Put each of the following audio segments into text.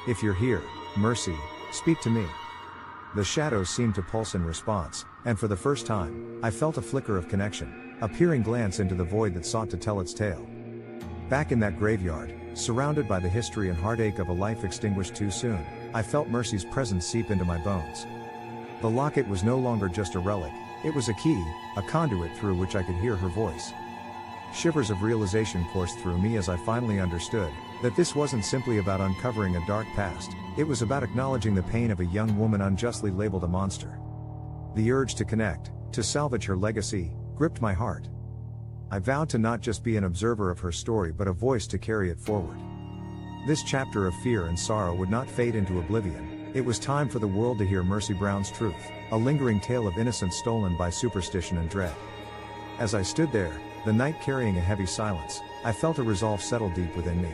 If you're here, Mercy, speak to me. The shadows seemed to pulse in response, and for the first time, I felt a flicker of connection, a peering glance into the void that sought to tell its tale. Back in that graveyard, surrounded by the history and heartache of a life extinguished too soon, I felt Mercy's presence seep into my bones. The locket was no longer just a relic, it was a key, a conduit through which I could hear her voice. Shivers of realization coursed through me as I finally understood that this wasn't simply about uncovering a dark past, it was about acknowledging the pain of a young woman unjustly labeled a monster. The urge to connect, to salvage her legacy, gripped my heart. I vowed to not just be an observer of her story but a voice to carry it forward. This chapter of fear and sorrow would not fade into oblivion. It was time for the world to hear Mercy Brown's truth, a lingering tale of innocence stolen by superstition and dread. As I stood there, the night carrying a heavy silence, I felt a resolve settle deep within me.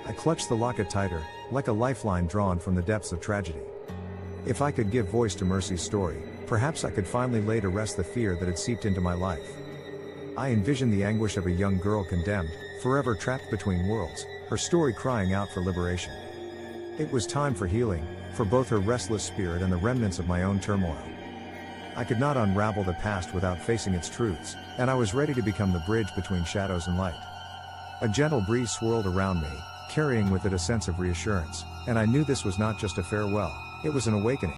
I clutched the locket tighter, like a lifeline drawn from the depths of tragedy. If I could give voice to Mercy's story, perhaps I could finally lay to rest the fear that had seeped into my life. I envisioned the anguish of a young girl condemned, forever trapped between worlds, her story crying out for liberation. It was time for healing, for both her restless spirit and the remnants of my own turmoil. I could not unravel the past without facing its truths, and I was ready to become the bridge between shadows and light. A gentle breeze swirled around me, carrying with it a sense of reassurance, and I knew this was not just a farewell, it was an awakening.